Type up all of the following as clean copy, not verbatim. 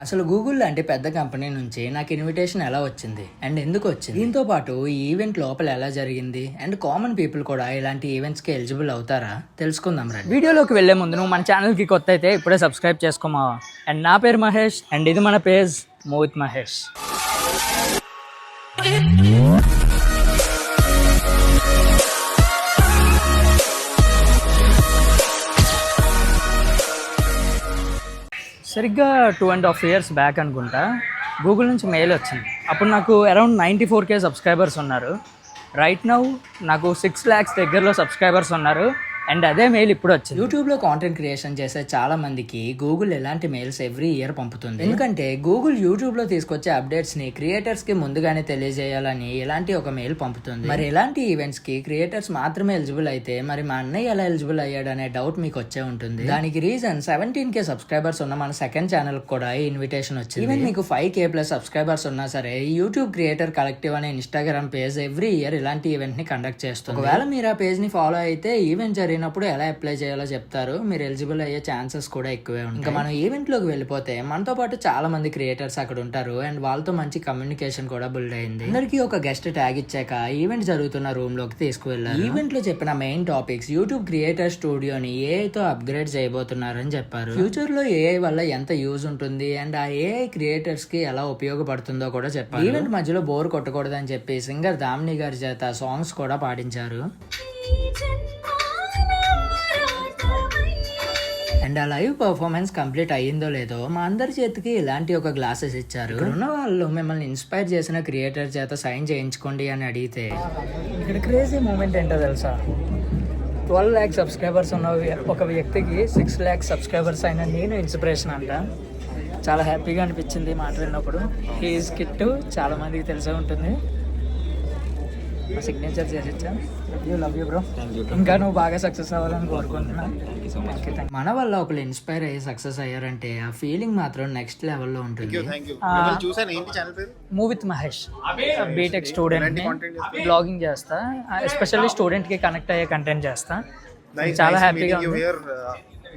అసలు గూగుల్ లాంటి పెద్ద కంపెనీ నుంచి నాకు ఇన్విటేషన్ ఎలా వచ్చింది అండ్ ఎందుకు వచ్చింది, దీంతో పాటు ఈ ఈవెంట్ లోపల ఎలా జరిగింది అండ్ కామన్ పీపుల్ కూడా ఇలాంటి ఈవెంట్స్ కి ఎలిజిబుల్ అవుతారా తెలుసుకుందాం రండి. వీడియోలోకి వెళ్లే ముందు నువ్వు మన ఛానల్ కి కొత్త అయితే ఇప్పుడే సబ్స్క్రైబ్ చేసుకోమా. అండ్ నా పేరు మహేష్ అండ్ ఇది మన పేజ్ మూవ్ విత్ మహేష్. సరిగ్గా 2.5 years బ్యాక్ అనుకుంటా గూగుల్ నుంచి మెయిల్ వచ్చింది. అప్పుడు నాకు అరౌండ్ 94K సబ్స్క్రైబర్స్ ఉన్నారు. రైట్ నౌ నాకు 6 lakhs దగ్గరలో సబ్స్క్రైబర్స్ ఉన్నారు. అండ్ అదే మెయిల్ ఇప్పుడు వచ్చింది. యూట్యూబ్లో కాంటెంట్ క్రియేషన్ చేసే చాలా మందికి గూగుల్ ఎలాంటి మెయిల్స్ ఎవ్రీ ఇయర్ పంపుతుంది. ఎందుకంటే గూగుల్ యూట్యూబ్లో తీసుకొచ్చే అప్డేట్స్ని క్రియేటర్స్కి ముందుగానే తెలియజేయాలని ఇలాంటి ఒక మెయిల్ పంపుతుంది. మరి ఎలాంటి ఈవెంట్స్కి క్రియేటర్స్ మాత్రమే ఎలిజిబుల్ అయితే మరి మా అన్నయ్య ఎలా ఎలిజిబుల్ అయ్యాడనే డౌట్ మీకు వచ్చే ఉంటుంది. దానికి రీజన్ 17K సబ్స్క్రైబర్స్ ఉన్న మన సెకండ్ ఛానల్ కూడా ఈ ఇన్విటేషన్ వచ్చింది. ఈవెన్ మీకు 5K+ సబ్స్క్రైబర్స్ ఉన్నా సరే యూట్యూబ్ క్రియేటర్ కలెక్టివ్ అనే ఇన్స్టాగ్రామ్ పేజ్ ఎవ్రీ ఇయర్ ఇలాంటి ఈవెంట్ ని కండక్ట్ చేస్తుంది. ఒకవేళ మీరు ఆ పేజ్ ని ఫాలో అయితే ఈవెంట్ జరిగినప్పుడు ఎలా అప్లై చేయాలో చెప్తారు. మీరు ఎలిజిబుల్ అయ్యే ఛాన్సెస్ కూడా ఎక్కువే ఉంటాయి. ఇంకా మనం ఈవెంట్ లోకి వెళ్ళిపోతే మనతో పాటు చాలా మంది క్రియేటర్స్ అక్కడ ఉంటారు అండ్ వాళ్ళతో మంచి కమ్యూనికేషన్ కూడా బిల్డ్ అయింది. అందరికి ఒక గెస్ట్ ట్యాగ్ ఇచ్చాక ఈవెంట్ జరుగుతున్న రూమ్ లోకి తీసుకువెళ్ళారు. ఈవెంట్ లో చెప్పిన మెయిన్ టాపిక్స్ యూట్యూబ్ క్రియేటర్ స్టూడియోని AI తో అప్గ్రేడ్ చేయబోతున్నారని చెప్పారు. ఫ్యూచర్ లో AI వల్ల ఎంత యూజ్ ఉంటుంది అండ్ ఆ AI క్రియేటర్స్ కి ఎలా ఉపయోగపడుతుందో కూడా చెప్పారు. ఈవెంట్ మధ్యలో బోర్ కొట్టకూడదని చెప్పి సింగర్ దామిని గారి చేత సాంగ్స్ కూడా పాడించారు. అండ్ ఆ లైవ్ పర్ఫార్మెన్స్ కంప్లీట్ అయ్యిందో లేదో మా అందరి చేతికి ఇలాంటి ఒక గ్లాసెస్ ఇచ్చారు. ఇక్కడ ఉన్న వాళ్ళు మిమ్మల్ని ఇన్స్పైర్ చేసిన క్రియేటర్ చేత సైన్ చేయించుకోండి అని అడిగితే ఇక్కడ క్రేజీ మూమెంట్ ఏంటో తెలుసా, 12 lakh సబ్స్క్రైబర్స్ ఉన్న ఒక వ్యక్తికి 6 lakh సబ్స్క్రైబర్స్ అయిన నేను ఇన్స్పిరేషన్ అంట. చాలా హ్యాపీగా అనిపించింది మాట విన్నప్పుడు. ఈ స్కిట్ చాలా మందికి తెలిసే ఉంటుంది. మా సిగ్నేచర్ చేసి ఇచ్చాను. Love you bro. ఇంకా నువ్వు బాగా సక్సెస్ అవ్వాలని కోరుకుంటున్నా. మన వల్ల ఒకళ్ళు ఇన్స్పైర్ అయ్యి సక్సెస్ అయ్యారంటే ఆ ఫీలింగ్ మాత్రం నెక్స్ట్ లెవెల్లో ఉంటుంది. Move with Mahesh, BTech student, blogging చేస్తా, ఎస్పెషల్లీ స్టూడెంట్ కి కనెక్ట్ అయ్యే కంటెంట్ చేస్తా. చాలా హ్యాపీగా ఉంది.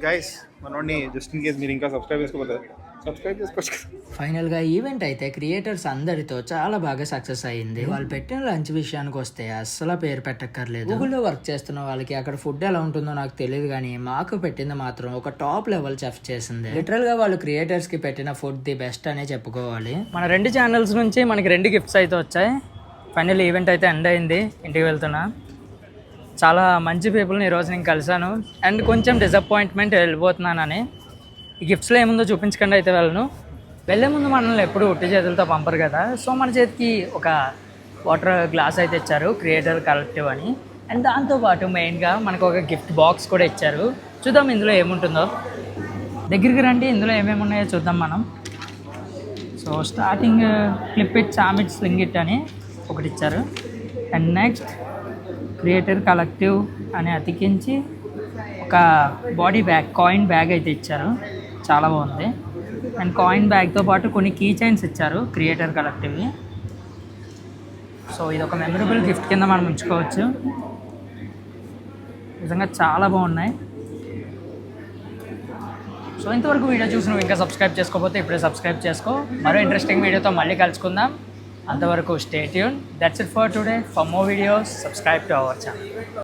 గైస్ మనోడిని జస్ట్ ఇన్ కేస్ మీరు ఇంకా సబ్స్క్రైబ్ చేసుకోవచ్చు. ఫైనల్ గా ఈవెంట్ అయితే క్రియేటర్స్ అందరితో చాలా బాగా సక్సెస్ అయ్యింది. వాళ్ళు పెట్టిన లంచ్ విషయానికి వస్తే అస్సలు పేరు పెట్టక్కర్లేదు. గూగుల్లో వర్క్ చేస్తున్న వాళ్ళకి అక్కడ ఫుడ్ ఎలా ఉంటుందో నాకు తెలియదు, కానీ మాకు పెట్టింది మాత్రం ఒక టాప్ లెవెల్ చెఫ్ చేసింది. లిటరల్ గా వాళ్ళు క్రియేటర్స్ కి పెట్టిన ఫుడ్ ది బెస్ట్ అనే చెప్పుకోవాలి. మన 2 ఛానల్స్ నుంచి మనకి 2 గిఫ్ట్స్ అయితే వచ్చాయి. ఫైనల్ ఈవెంట్ అయితే ఎండ్ అయింది. ఇంటికి వెళ్తున్నా. చాలా మంచి పీపుల్ని ఈరోజు నేను కలిసాను అండ్ కొంచెం డిసప్పాయింట్మెంట్ వెళ్ళిపోతున్నానని. ఈ గిఫ్ట్స్లో ఏముందో చూపించకుండా అయితే వెళ్ళను. వెళ్ళే ముందు మనల్ని ఎప్పుడు ఉట్టి చేతులతో పంపరు కదా. సో మన చేతికి ఒక వాటర్ గ్లాస్ అయితే ఇచ్చారు, క్రియేటర్ కలెక్టివ్ అని. అండ్ దాంతోపాటు మెయిన్గా మనకు ఒక గిఫ్ట్ బాక్స్ కూడా ఇచ్చారు. చూద్దాం ఇందులో ఏముంటుందో. దగ్గరికి రండి, ఇందులో ఏమేమి ఉన్నాయో చూద్దాం మనం. సో స్టార్టింగ్ క్లిప్ ఇట్ చామిట్ స్లింగ్ ఇట్ అని ఒకటి ఇచ్చారు. అండ్ నెక్స్ట్ క్రియేటర్ కలెక్టివ్ అని అతికించి ఒక బాడీ బ్యాగ్, కాయిన్ బ్యాగ్ అయితే ఇచ్చారు. చాలా బాగుంది. అండ్ కాయిన్ బ్యాగ్తో పాటు కొన్ని కీ చైన్స్ ఇచ్చారు క్రియేటర్ కలెక్టివ్ని. సో ఇది ఒక మెమరబుల్ గిఫ్ట్ కింద మనం ఉంచుకోవచ్చు. నిజంగా చాలా బాగున్నాయి. సో ఇంతవరకు వీడియో చూసి నువ్వు ఇంకా సబ్స్క్రైబ్ చేసుకోకపోతే ఇప్పుడే సబ్స్క్రైబ్ చేసుకో. మరో ఇంట్రెస్టింగ్ వీడియోతో మళ్ళీ కలుసుకుందాం. అంతవరకు stay tune. That's it for today. For more videos subscribe to our channel.